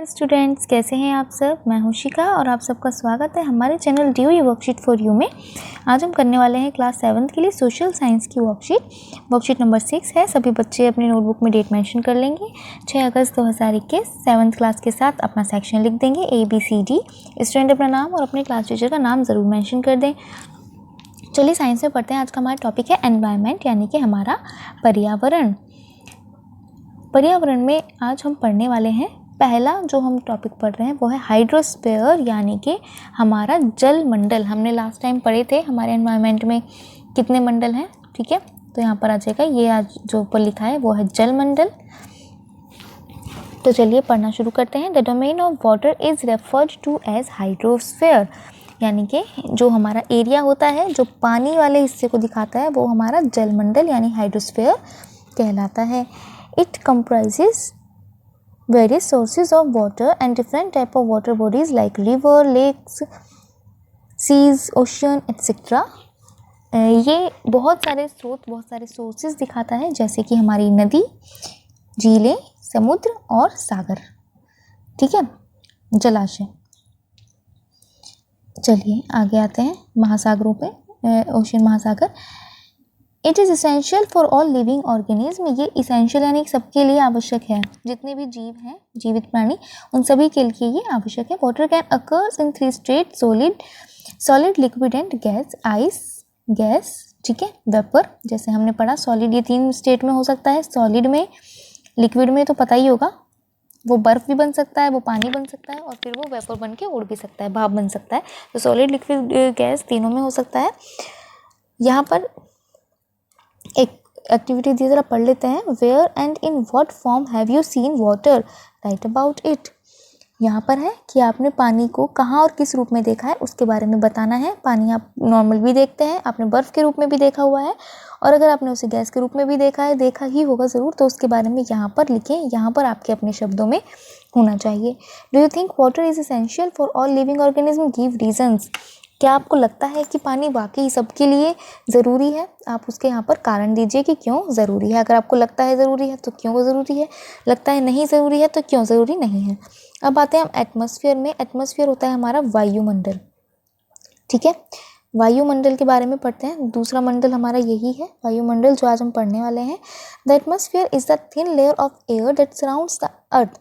Students, कैसे हैं आप सब। मैं हूं शिखा और आप सबका स्वागत है हमारे channel due worksheet for you में। आज हम करने वाले हैं क्लास 7th के लिए सोशल साइंस की वर्कशीट नंबर 6 है। सभी बच्चे अपनी नोटबुक में डेट मेंशन कर लेंगे। 6 अगस्त 2021 7th क्लास के साथ अपना सेक्शन लिख देंगे ABCD। स्टूडेंट अपना नाम और अपने क्लास टीचर का नाम ज़रूर मैंशन कर दें। चलिए साइंस में पढ़ते हैं। आज का हमारा टॉपिक है एनवायरनमेंट, यानी कि हमारा पर्यावरण। पर्यावरण में आज हम पढ़ने वाले हैं, पहला जो हम टॉपिक पढ़ रहे हैं वो है हाइड्रोस्फीयर, यानी कि हमारा जल मंडल। हमने लास्ट टाइम पढ़े थे हमारे एनवायरनमेंट में कितने मंडल हैं, ठीक है। तो यहाँ पर आ जाएगा, ये आज जो ऊपर लिखा है वो है जल मंडल। तो चलिए पढ़ना शुरू करते हैं। The domain of water is referred to as hydrosphere, यानी कि जो हमारा एरिया होता है जो पानी वाले हिस्से को दिखाता है वो हमारा जल मंडल यानी हाइड्रोस्फीयर कहलाता है। It comprises various sources of water and different type of water bodies like river, lakes, seas, ocean, etc. ये बहुत सारे स्रोत, बहुत सारे सोर्सेज दिखाता है, जैसे कि हमारी नदी, झीलें, समुद्र और सागर, ठीक है, जलाशय। चलिए आगे आते हैं महासागरों पे। ओशियन, महासागर। It is essential for all living organism. ये इसेंशियल यानी सबके लिए आवश्यक है, जितने भी जीव हैं, जीवित प्राणी, उन सभी के लिए ये आवश्यक है। Water can occurs in 3 state, solid, liquid and gas. Ice, gas, ठीक है, वेपर, जैसे हमने पढ़ा सॉलिड ये 3 स्टेट में हो सकता है। सॉलिड में, लिक्विड में तो पता ही होगा, वो बर्फ़ भी बन सकता है, वो पानी बन सकता है और फिर वो वेपर बन के उड़ भी सकता है, भाप बन सकता है। तो सॉलिड, लिक्विड, गैस तीनों में हो सकता है। यहाँ पर एक एक्टिविटी दी, जरा पढ़ लेते हैं। Where and in what form have you seen water, write about it. यहाँ पर है कि आपने पानी को कहाँ और किस रूप में देखा है, उसके बारे में बताना है। पानी आप नॉर्मल भी देखते हैं, आपने बर्फ़ के रूप में भी देखा हुआ है, और अगर आपने उसे गैस के रूप में भी देखा है, देखा ही होगा ज़रूर, तो उसके बारे में यहाँ पर लिखें। यहाँ पर आपके अपने शब्दों में होना चाहिए। Do you think water is essential for all living organisms, give reasons. क्या आपको लगता है कि पानी वाकई सबके लिए ज़रूरी है? आप उसके यहाँ पर कारण दीजिए कि क्यों ज़रूरी है। अगर आपको लगता है ज़रूरी है तो क्यों वो ज़रूरी है, लगता है नहीं ज़रूरी है तो क्यों ज़रूरी नहीं है। अब आते हैं हम एटमॉस्फेयर में। एटमॉस्फेयर होता है हमारा वायुमंडल, ठीक है। वायुमंडल के बारे में पढ़ते हैं। दूसरा मंडल हमारा यही है, वायुमंडल, जो आज हम पढ़ने वाले हैं। The atmosphere is the thin layer of air that surrounds the earth.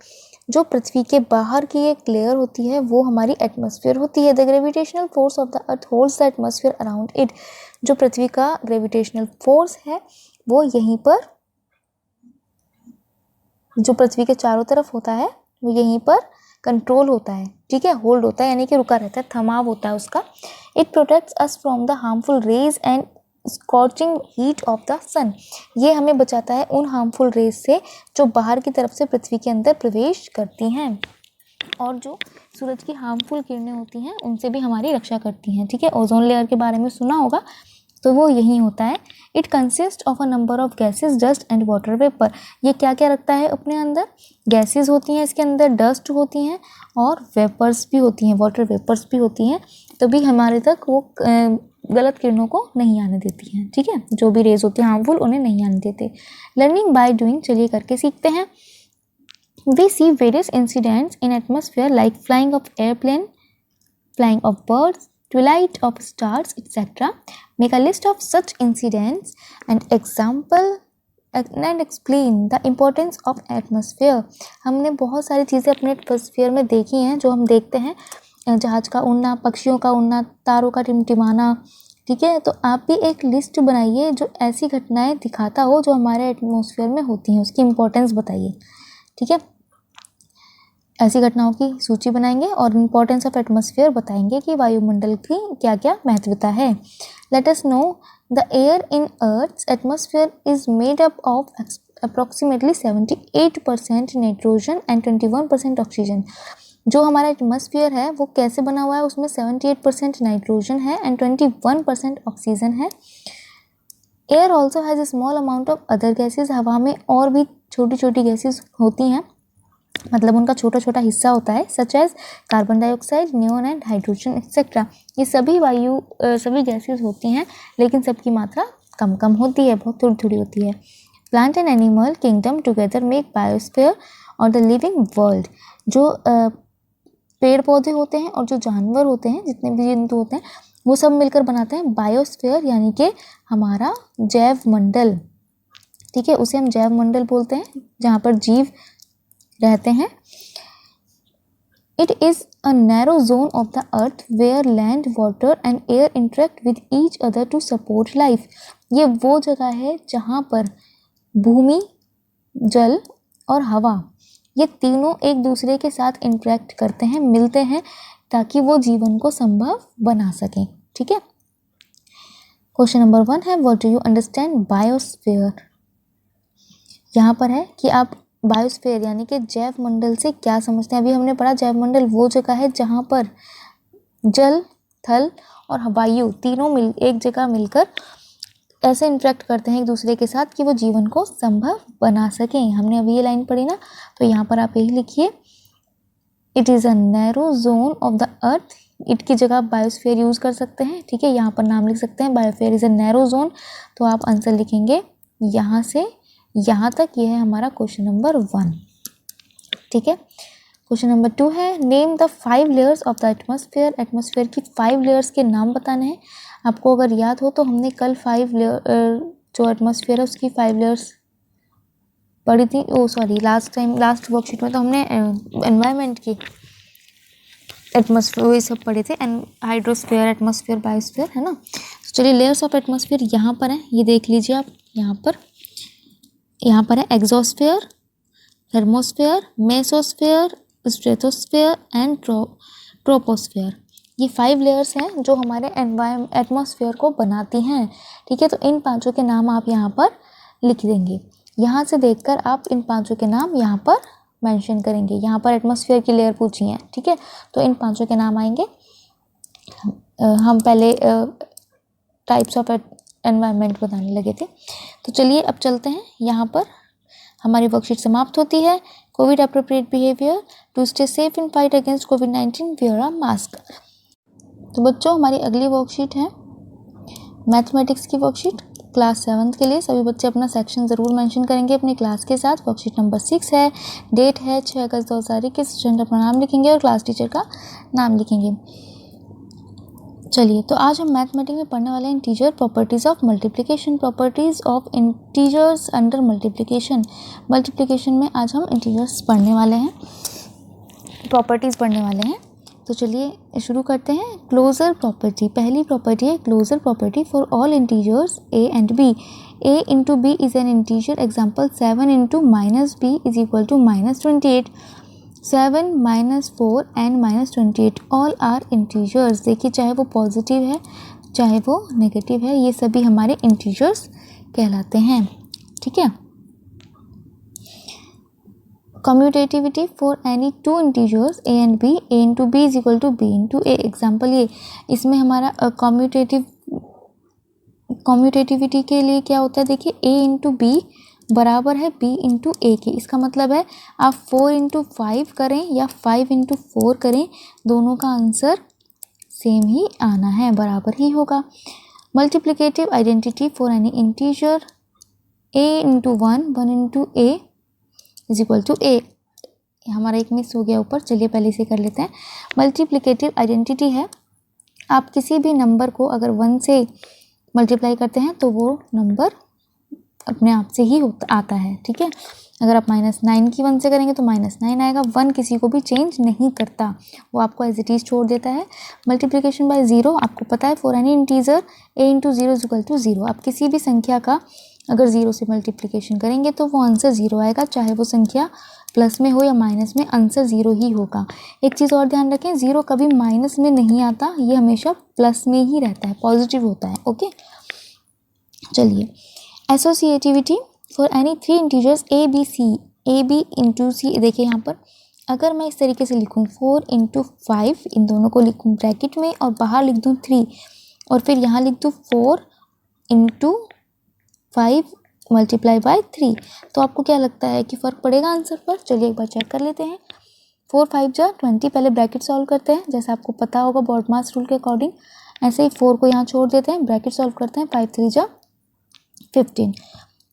जो पृथ्वी के बाहर की एक लेयर होती है वो हमारी एटमॉस्फेयर होती है। The gravitational force of the earth holds the atmosphere around it. जो पृथ्वी का ग्रेविटेशनल फोर्स है वो यहीं पर, जो पृथ्वी के चारों तरफ होता है वो यहीं पर कंट्रोल होता है, ठीक है, होल्ड होता है, यानी कि रुका रहता है, थमाव होता है उसका। It protects us from the harmful rays and scorching heat of the sun. ये हमें बचाता है उन हार्मफुल रेज से जो बाहर की तरफ से पृथ्वी के अंदर प्रवेश करती हैं, और जो सूरज की हार्मफुल किरणें होती हैं उनसे भी हमारी रक्षा करती हैं, ठीक है। ओजोन लेयर के बारे में सुना होगा, तो वो यही होता है। It consist of a number of gases, dust and water vapour. ये क्या क्या रखता है अपने अंदर? गैसेस होती हैं इसके अंदर, डस्ट होती हैं और वेपर्स भी होती हैं, वाटर वेपर्स भी होती हैं, तभी हमारे तक वो गलत किरणों को नहीं आने देती हैं, ठीक है। जो भी रेज होती हैं हार्मफुल उन्हें नहीं आने देते। लर्निंग बाय डूइंग, चलिए करके सीखते हैं। We see various incidents in atmosphere like flying of airplane, flying of birds, twilight of stars, etc. Make a list of such incidents and explain the importance of atmosphere. हमने बहुत सारी चीज़ें अपने atmosphere में देखी हैं, जो हम देखते हैं, जहाज़ का उड़ना, पक्षियों का उड़ना, तारों का टिमटिमाना, ठीक है। तो आप भी एक लिस्ट बनाइए जो ऐसी घटनाएं दिखाता हो जो हमारे एटमॉस्फेयर में होती हैं, उसकी इम्पोर्टेंस बताइए, ठीक है। ऐसी घटनाओं की सूची बनाएंगे और इम्पोर्टेंस ऑफ एटमॉस्फेयर बताएंगे कि वायुमंडल की क्या क्या महत्वता है। Let us know the air in earth's atmosphere is made up of approximately 78% nitrogen and 21% oxygen. जो हमारा एटमॉस्फेयर है वो कैसे बना हुआ है? उसमें 78% नाइट्रोजन है एंड 21% ऑक्सीजन है। Air also has a small amount of other gases. हवा में और भी छोटी छोटी गैसेज होती हैं, मतलब उनका छोटा छोटा हिस्सा होता है, such as carbon dioxide, neon and hydrogen etcetera. ये सभी गैसेज होती हैं, लेकिन सबकी मात्रा कम कम होती है, बहुत थोड़ी थोड़ी होती है। Plant and animal kingdom together make biosphere और द लिविंग वर्ल्ड। जो पेड़ पौधे होते हैं और जो जानवर होते हैं, जितने भी जंतु होते हैं, वो सब मिलकर बनाते हैं बायोस्फीयर, यानी कि हमारा जैव मंडल। ठीक है, उसे हम जैव मंडल बोलते हैं, जहाँ पर जीव रहते हैं। It is a narrow zone of the earth where land, water and air interact with each other to support life. ये वो जगह है जहाँ पर भूमि, जल और हवा, ये तीनों एक दूसरे के साथ इंटरेक्ट करते हैं, मिलते हैं, ताकि वो जीवन को संभव बना सकें। ठीक है। क्वेश्चन नंबर 1 है, what do you understand biosphere. यहाँ पर है कि आप बायोस्फीयर यानी कि जैव मंडल से क्या समझते हैं। अभी हमने पढ़ा जैव मंडल वो जगह है जहाँ पर जल, थल और वायु तीनों एक जगह मिलकर ऐसे इंटरेक्ट करते हैं एक दूसरे के साथ कि वो जीवन को संभव बना सकें। हमने अभी ये लाइन पढ़ी ना, तो यहाँ पर आप यही लिखिए, it is a narrow zone of the earth. It की जगह आप बायोस्फीयर यूज़ कर सकते हैं। ठीक है, यहाँ पर नाम लिख सकते हैं, biosphere is a narrow zone. तो आप आंसर लिखेंगे यहाँ से यहाँ तक। ये है हमारा क्वेश्चन नंबर 1। ठीक है। क्वेश्चन नंबर 2 है, name the 5 layers of the atmosphere. Atmosphere की 5 लेयर्स के नाम बताने हैं। आपको अगर याद हो तो हमने कल 5 लेयर जो एटमॉस्फेयर है उसकी 5 लेयर्स पढ़ी थी। लास्ट वर्कशीट में तो हमने एनवायरनमेंट की एटमॉस्फेयर ये सब पढ़े थे, एंड हाइड्रोस्फेयर, एटमॉस्फेयर, बायोस्फेयर, है ना। तो चलिए, लेयर्स ऑफ एटमॉस्फेयर यहाँ पर है, ये देख लीजिए आप। यहाँ पर है exosphere, thermosphere, mesosphere, stratosphere and troposphere. ये 5 लेयर्स हैं जो हमारे एटमॉस्फेयर को बनाती हैं। ठीक है, तो इन पांचों के नाम आप यहाँ पर लिख देंगे। यहाँ से देखकर आप इन पांचों के नाम यहाँ पर मेंशन करेंगे। यहाँ पर एटमॉस्फेयर की लेयर पूछी है। ठीक है, तो इन पांचों के नाम आएंगे। हम पहले टाइप्स ऑफ एनवायरनमेंट बताने लगे थे। तो चलिए अब चलते हैं। यहाँ पर हमारी वर्कशीट समाप्त होती है। Covid appropriate behaviour, to stay safe in fight against कोविड-19 वियर अ मास्क। तो बच्चों, हमारी अगली वर्कशीट है मैथमेटिक्स की वर्कशीट क्लास 7 के लिए। सभी बच्चे अपना सेक्शन ज़रूर मेंशन करेंगे अपनी क्लास के साथ। वर्कशीट नंबर 6 है, डेट है 6 अगस्त 2021। स्टूडेंट अपना नाम लिखेंगे और क्लास टीचर का नाम लिखेंगे। चलिए, तो आज हम मैथमेटिक्स में पढ़ने वाले हैं integer properties of multiplication. Properties of integers under multiplication. Multiplication में आज हम इंटीजर्स पढ़ने वाले हैं, प्रॉपर्टीज़ पढ़ने वाले हैं। तो चलिए शुरू करते हैं। क्लोजर प्रॉपर्टी, पहली प्रॉपर्टी है closure property for all integers a and b। a into B is an integer. Example 7 into minus B is equal to -28। 7 -4 and -28 all are integers. देखिए, चाहे वो पॉजिटिव है चाहे वो नेगेटिव है, ये सभी हमारे इंटीजर्स कहलाते हैं। ठीक है। Commutativity for any 2 integers a and b, a into B is equal to b into a। Example ये, इसमें हमारा कम्यूटेटिविटी के लिए क्या होता है, देखिए a इंटू बी बराबर है b इंटू ए के। इसका मतलब है आप 4 इंटू 5 करें या 5 इंटू 4 करें, दोनों का आंसर सेम ही आना है, बराबर ही होगा। Multiplicative identity for any integer a into 1, 1 into a is equal to a। हमारा एक मिस हो गया ऊपर, चलिए पहले से कर लेते हैं। मल्टीप्लिकेटिव आइडेंटिटी है, आप किसी भी नंबर को अगर 1 से मल्टीप्लाई करते हैं तो वो नंबर अपने आप से ही आता है। ठीक है, अगर आप -9 की 1 से करेंगे तो -9 आएगा। 1 किसी को भी चेंज नहीं करता, वो आपको एज इट इज़ छोड़ देता है। मल्टीप्लिकेशन बाय 0, आपको पता है for any integer a into 0 is equal to 0। आप किसी भी संख्या का अगर 0 से मल्टीप्लिकेशन करेंगे तो वो आंसर 0 आएगा, चाहे वो संख्या प्लस में हो या माइनस में, आंसर 0 ही होगा। एक चीज़ और ध्यान रखें, 0 कभी माइनस में नहीं आता, ये हमेशा प्लस में ही रहता है, पॉजिटिव होता है। ओके, चलिए associativity for any 3 integers a b c, a b into C. देखिए यहाँ पर अगर मैं इस तरीके से लिखूँ 4 इंटू 5, इन दोनों को लिखूँ ब्रैकेट में और बाहर लिख दूँ 3, और फिर यहाँ लिख दूँ 4 इंटू 5 मल्टीप्लाई बाय 3, तो आपको क्या लगता है कि फ़र्क पड़ेगा आंसर पर? चलिए एक बार चेक कर लेते हैं। 4 5 जा 20, पहले ब्रैकेट सॉल्व करते हैं, जैसे आपको पता होगा बॉडमास रूल के अकॉर्डिंग। ऐसे ही 4 को यहाँ छोड़ देते हैं, ब्रैकेट सॉल्व करते हैं, 5 3 जा 15।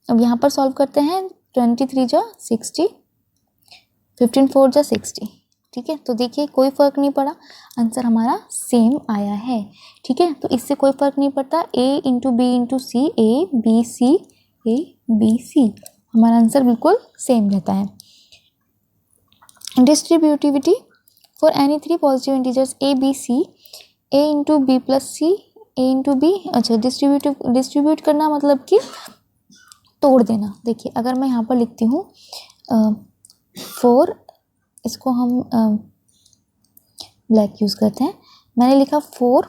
अब यहाँ पर सॉल्व करते हैं, 23 जा 60, 15 4 जा 60, ठीक है, तो देखिए कोई फ़र्क नहीं पड़ा, आंसर हमारा सेम आया है। ठीक है, तो इससे कोई फ़र्क नहीं पड़ता, A into B into C, A B C, हमारा आंसर बिल्कुल सेम रहता है। Distributivity for any three positive integers A B C, A into B plus C, A into B, अच्छा डिस्ट्रीब्यूट करना मतलब कि तोड़ देना। देखिए अगर मैं यहाँ पर लिखती हूँ 4, इसको हम ब्लैक यूज़ करते हैं, मैंने लिखा 4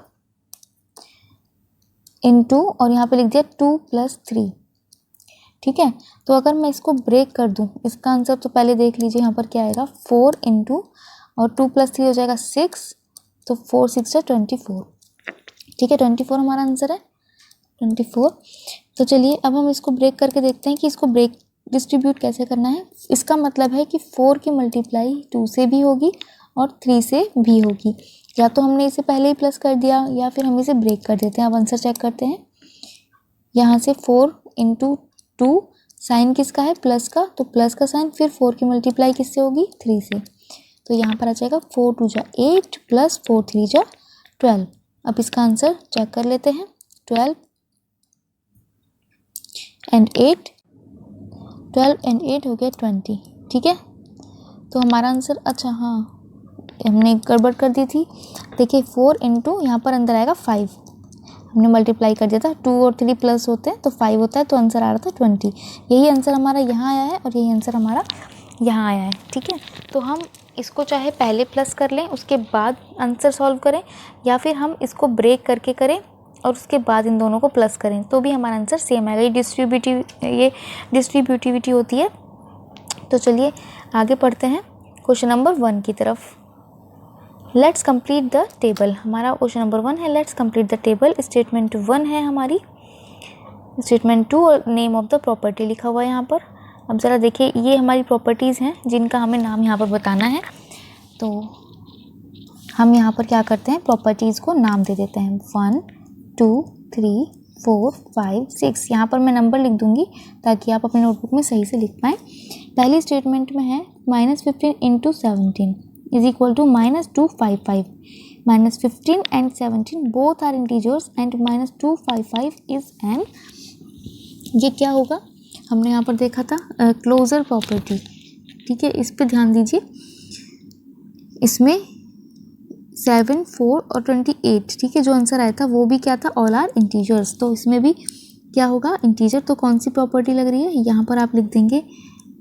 इंटू और यहाँ पे लिख दिया 2 + 3। ठीक है, तो अगर मैं इसको ब्रेक कर दूँ, इसका आंसर तो पहले देख लीजिए यहाँ पर क्या आएगा, 4 इंटू और 2 + 3 हो जाएगा 6, तो 4 6 जा 24। ठीक है, 24 हमारा आंसर है, 24। तो चलिए अब हम इसको ब्रेक करके देखते हैं कि इसको ब्रेक डिस्ट्रीब्यूट कैसे करना है। इसका मतलब है कि 4 की मल्टीप्लाई 2 से भी होगी और 3 से भी होगी, या तो हमने इसे पहले ही प्लस कर दिया या फिर हम इसे ब्रेक कर देते हैं। अब आंसर चेक करते हैं, यहाँ से 4 इंटू 2, साइन किसका है, प्लस का, तो प्लस का साइन, फिर 4 की मल्टीप्लाई किससे होगी, 3 से, तो यहाँ पर आ जाएगा 4 2 जा 8 + 4 3 जा 12। अब इसका आंसर चेक कर लेते हैं, 12 एंड 8 हो गया 20। ठीक है, तो हमारा आंसर, अच्छा हाँ हमने गड़बड़ कर दी थी। देखिए 4 इंटू यहाँ पर अंदर आएगा 5, हमने मल्टीप्लाई कर दिया था, 2 और 3 प्लस होते हैं तो 5 होता है, तो आंसर आ रहा था 20। यही आंसर हमारा यहाँ आया है और यही आंसर हमारा यहाँ आया है। ठीक है, तो हम इसको चाहे पहले प्लस कर लें उसके बाद आंसर सॉल्व करें, या फिर हम इसको ब्रेक करके करें और उसके बाद इन दोनों को प्लस करें, तो भी हमारा आंसर सेम आएगा। ये डिस्ट्रीब्यूटिविटी होती है। तो चलिए आगे पढ़ते हैं क्वेश्चन नंबर 1 की तरफ। लेट्स कंप्लीट द टेबल, हमारा क्वेश्चन नंबर 1 है, let's complete the table. Statement 1 है हमारी, स्टेटमेंट 2 और नेम ऑफ द प्रॉपर्टी लिखा हुआ है यहाँ पर। अब ज़रा देखिए, ये हमारी प्रॉपर्टीज़ हैं जिनका हमें नाम यहाँ पर बताना है। तो हम यहाँ पर क्या करते हैं, प्रॉपर्टीज़ को नाम दे देते हैं, 1 2 3 4 5 6। यहाँ पर मैं नंबर लिख दूँगी ताकि आप अपने नोटबुक में सही से लिख पाएँ। पहली स्टेटमेंट में है -15 into 17 is equal to -255। -15 and 17 both are integers and -255 is an, ये क्या होगा, हमने यहाँ पर देखा था क्लोजर प्रॉपर्टी। ठीक है, इस पे ध्यान दीजिए, इसमें 7 4 और 28, ठीक है, जो आंसर आया था वो भी क्या था, ऑल आर इंटीजर्स। तो इसमें भी क्या होगा, इंटीजर। तो कौन सी प्रॉपर्टी लग रही है, यहाँ पर आप लिख देंगे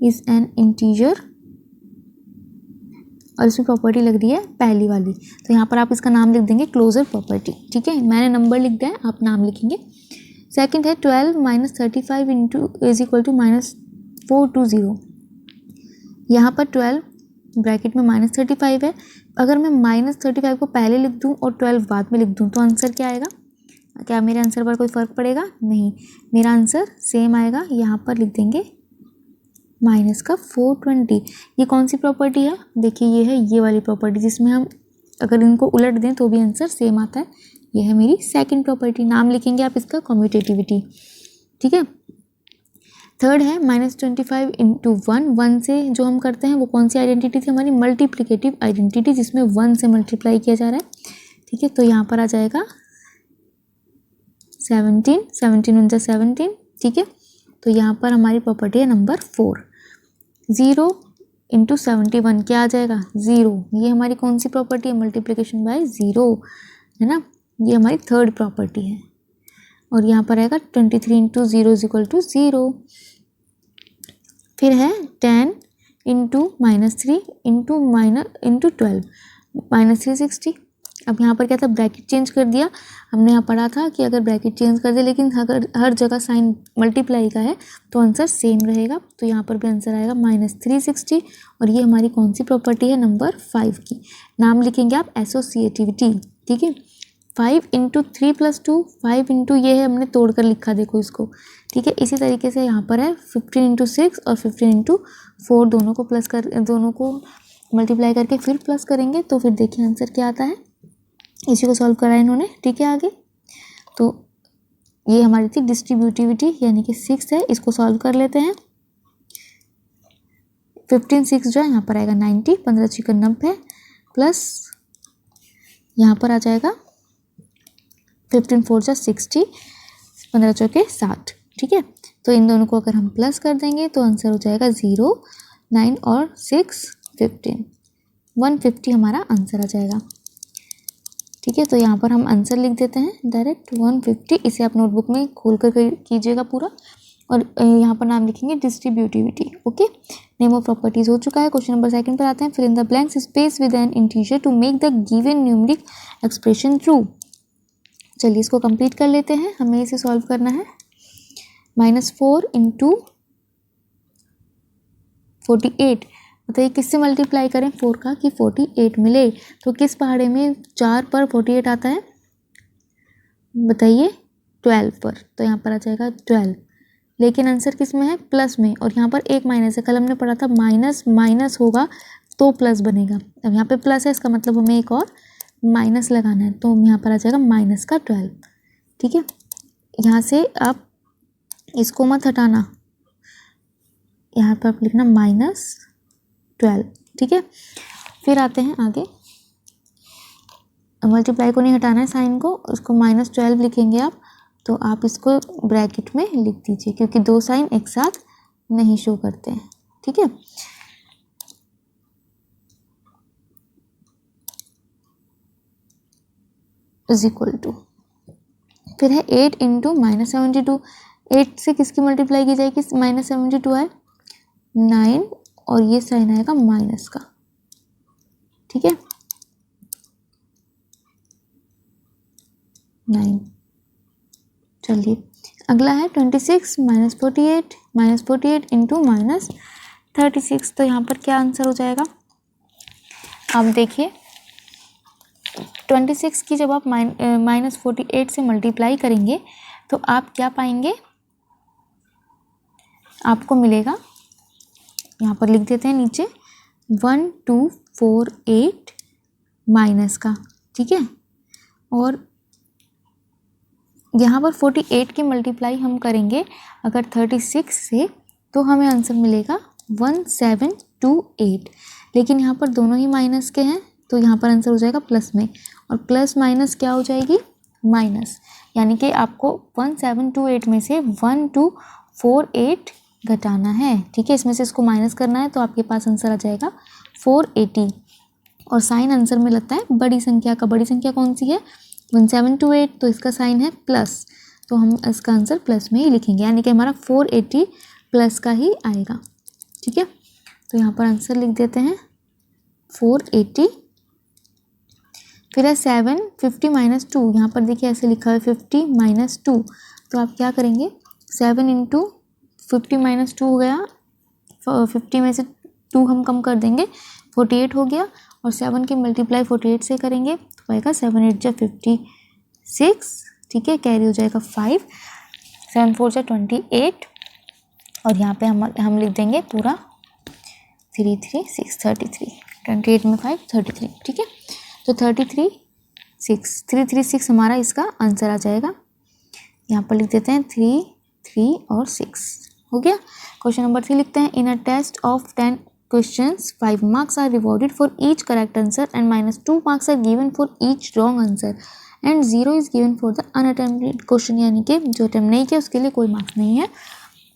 इज एन इंटीजर, और इसमें प्रॉपर्टी लग रही है पहली वाली, तो यहाँ पर आप इसका नाम लिख देंगे क्लोजर प्रॉपर्टी। ठीक है, मैंने नंबर लिख दिया है, आप नाम लिखेंगे। सेकंड है 12 - 35 इंटू इज इक्वल टू -420। यहाँ पर 12 ब्रैकेट में -35 है, अगर मैं -35 को पहले लिख दूँ और 12 बाद में लिख दूँ तो आंसर क्या आएगा, क्या मेरे आंसर पर कोई फ़र्क पड़ेगा, नहीं, मेरा आंसर सेम आएगा। यहाँ पर लिख देंगे माइनस का 420। ये कौन सी प्रॉपर्टी है, देखिए ये है ये वाली प्रॉपर्टी, जिसमें हम अगर इनको उलट दें तो भी आंसर सेम आता है। ये है मेरी सेकंड प्रॉपर्टी, नाम लिखेंगे आप इसका कम्यूटेटिविटी। ठीक है, थर्ड है -25 इंटू 1। 1 से जो हम करते हैं वो कौन सी आइडेंटिटी थी, हमारी मल्टीप्लिकेटिव आइडेंटिटी, जिसमें 1 से मल्टीप्लाई किया जा रहा है। ठीक है, तो यहाँ पर आ जाएगा 17 17 × 17। ठीक है, तो यहाँ पर हमारी प्रॉपर्टी है नंबर 4। 0 इंटू 71 क्या आ जाएगा, 0। ये हमारी कौन सी प्रॉपर्टी है, मल्टीप्लिकेशन बाय 0, है ना, ये हमारी थर्ड प्रॉपर्टी है। और यहाँ पर आएगा 23 इंटू 0 इज इक्वल टू 0। फिर है 10 इंटू -3 इंटू 12 -360। अब यहाँ पर क्या था, ब्रैकेट चेंज कर दिया, हमने यहाँ पढ़ा था कि अगर ब्रैकेट चेंज कर दे लेकिन अगर हर जगह साइन मल्टीप्लाई का है तो आंसर सेम रहेगा। तो यहाँ पर भी आंसर आएगा -360। और ये हमारी कौन सी प्रॉपर्टी है, नंबर 5 की। नाम लिखेंगे आप एसोसिएटिविटी। ठीक है, 5 इंटू 3 + 2, 5 इंटू ये है, हमने तोड़ कर लिखा देखो इसको। ठीक है, इसी तरीके से यहाँ पर है 15 इंटू 6 और 15 इंटू 4, दोनों को मल्टीप्लाई करके फिर प्लस करेंगे, तो फिर देखिए आंसर क्या आता है। इसी को सॉल्व करा इन्होंने। ठीक है, आगे तो ये हमारी थी डिस्ट्रीब्यूटिविटी, यानी कि 6 है, इसको सॉल्व कर लेते हैं। 15 6 जो है यहाँ पर आएगा 90, 15 × 6 = 90, प्लस यहाँ पर आ जाएगा 15 4 जा 60, 15 चौके 60, ठीक है। तो इन दोनों को अगर हम प्लस कर देंगे तो आंसर हो जाएगा 0, 9 और 6 15, 150 हमारा आंसर आ जाएगा, ठीक है। तो यहाँ पर हम आंसर लिख देते हैं डायरेक्ट 150। इसे आप नोटबुक में खोल कर कीजिएगा पूरा, और यहाँ पर नाम लिखेंगे distributivity, okay. Name of properties हो चुका है। क्वेश्चन नंबर 2 पर आते हैं। Fill in the blanks space with an integer to make the given numeric expression true. चलिए इसको कंप्लीट कर लेते हैं। हमें इसे सॉल्व करना है। -4 × 48, बताइए किससे मल्टीप्लाई करें 4 का कि 48 मिले। तो किस पहाड़े में 4 पर 48 आता है, बताइए 12 पर। तो यहाँ पर आ जाएगा 12, लेकिन आंसर किस में है, प्लस में, और यहाँ पर एक माइनस है। कल हमने पढ़ा था माइनस माइनस होगा तो प्लस बनेगा। अब यहाँ पे प्लस है, इसका मतलब हमें एक और माइनस लगाना है। तो यहाँ पर आ जाएगा माइनस का 12, ठीक है। यहाँ से आप इसको मत हटाना, यहाँ पर आप लिखना -12, ठीक है। फिर आते हैं आगे, मल्टीप्लाई को नहीं हटाना है साइन को, उसको -12 लिखेंगे आप। तो आप इसको ब्रैकेट में लिख दीजिए, क्योंकि दो साइन एक साथ नहीं शो करते हैं, ठीक है। =, फिर है 8 × -72। 8 से किसकी मल्टीप्लाई की जाएगी, -72 है 9, और ये साइन आएगा माइनस का, ठीक है 9। चलिए अगला है 26 -48 -48 × -36। तो यहाँ पर क्या आंसर हो जाएगा, आप देखिए 26 की जब आप -48 से मल्टीप्लाई करेंगे तो आप क्या पाएंगे, आपको मिलेगा, यहाँ पर लिख देते हैं नीचे 1248 माइनस का, ठीक है। और यहाँ पर 48 की मल्टीप्लाई हम करेंगे अगर 36 से, तो हमें आंसर मिलेगा 1728, लेकिन यहाँ पर दोनों ही माइनस के हैं, तो यहाँ पर आंसर हो जाएगा प्लस में, और प्लस माइनस क्या हो जाएगी, माइनस, यानी कि आपको 1728 में से 1248 घटाना है, ठीक है। इसमें से इसको माइनस करना है, तो आपके पास आंसर आ जाएगा 480, और साइन आंसर में लगता है बड़ी संख्या का। बड़ी संख्या कौन सी है, 1728, तो इसका साइन है प्लस, तो हम इसका आंसर प्लस में ही लिखेंगे, यानी कि हमारा 480 प्लस का ही आएगा, ठीक है। तो यहाँ पर आंसर लिख देते हैं 480। फिर है 7 50 - 2, यहाँ पर देखिए ऐसे लिखा है 50 - 2, तो आप क्या करेंगे, 7 × 50 - 2 हो गया, 50 में से 2 हम कम कर देंगे, 48 हो गया, और 7 की मल्टीप्लाई 48 से करेंगे तो आएगा 7 8 जा 56, ठीक है, कैरी हो जाएगा 5, 7 4 जा 28, और यहाँ पे हम लिख देंगे पूरा 3 3 6 33, 28 में 5 33, ठीक है। तो 336 हमारा इसका आंसर आ जाएगा। यहाँ पर लिख देते हैं 3 3 और 6, हो गया। क्वेश्चन नंबर 3 लिखते हैं, इन a test of 10 questions 5 marks are rewarded for each correct answer and -2 marks are given for each wrong answer and 0 is given for the unattempted question, यानी कि जो अटेम्प्ट नहीं किया उसके लिए कोई मार्क्स नहीं है।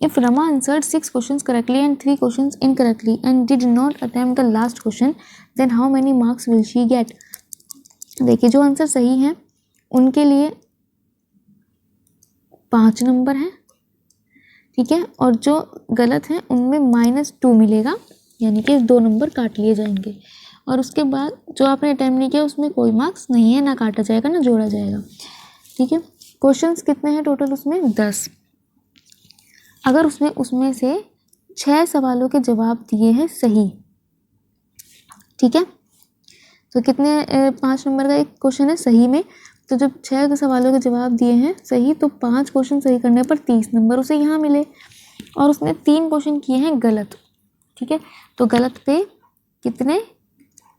If Rama answered 6 questions correctly and 3 questions incorrectly and did not attempt the last question, then how many marks will she get? देखिए जो आंसर सही है उनके लिए 5 नंबर हैं, ठीक है, और जो गलत हैं उनमें -2 मिलेगा, यानी कि 2 नंबर काट लिए जाएंगे, और उसके बाद जो आपने अटेम्प्ट नहीं किया उसमें कोई मार्क्स नहीं है, ना काटा जाएगा ना जोड़ा जाएगा, ठीक है। क्वेश्चंस कितने हैं टोटल, उसमें 10। अगर उसमें से 6 सवालों के जवाब दिए हैं सही, ठीक है, तो कितने 5 नंबर का एक क्वेश्चन है सही में, तो जब 6 सवालों के जवाब दिए हैं सही तो 5 क्वेश्चन सही करने पर 30 नंबर उसे यहाँ मिले, और उसने 3 क्वेश्चन किए हैं गलत, ठीक है, तो गलत पे कितने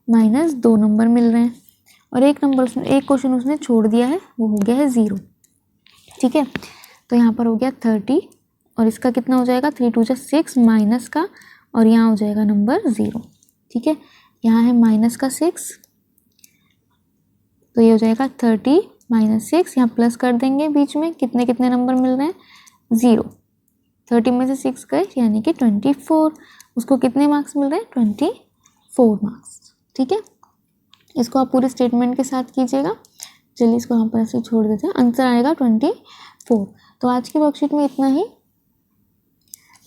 -2 नंबर मिल रहे हैं, और एक क्वेश्चन उसने छोड़ दिया है, वो हो गया है 0, ठीक है। तो यहाँ पर हो गया 30, और इसका कितना हो जाएगा 3 2 जा 6 माइनस का, और यहाँ हो जाएगा नंबर 0, ठीक है। यहाँ है -6 तो ये हो जाएगा 30 माइनस 6, यहाँ प्लस कर देंगे बीच में, कितने कितने नंबर मिल रहे हैं, 0। 30 में से 6 गए यानी कि 24, उसको कितने मार्क्स मिल रहे हैं, 24 मार्क्स। ठीक है, इसको आप पूरे स्टेटमेंट के साथ कीजिएगा। चलिए इसको यहाँ पर ऐसे छोड़ देते हैं, आंसर आएगा 24। तो आज की वर्कशीट में इतना ही।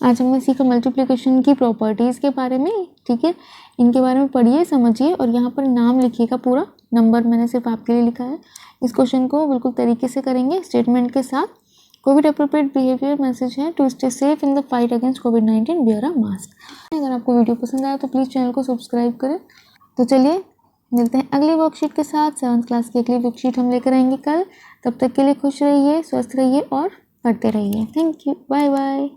आज हमने सीखा मल्टीप्लिकेशन की प्रॉपर्टीज़ के बारे में। ठीक है, इनके बारे में पढ़िए, समझिए और यहाँ पर नाम लिखिएगा, पूरा नंबर मैंने सिर्फ आपके लिए लिखा है। इस क्वेश्चन को बिल्कुल तरीके से करेंगे स्टेटमेंट के साथ। कोविड अप्रोप्रिएट बिहेवियर मैसेज है, to stay safe in the fight against कोविड-19 वियर अ मास्क। अगर आपको वीडियो पसंद आया तो प्लीज़ चैनल को सब्सक्राइब करें। तो चलिए मिलते हैं अगली वर्कशीट के साथ। 7th क्लास की अगली वर्कशीट हम लेकर आएंगे कल। तब तक के लिए खुश रहिए, स्वस्थ रहिए और पढ़ते रहिए। Thank you, bye bye.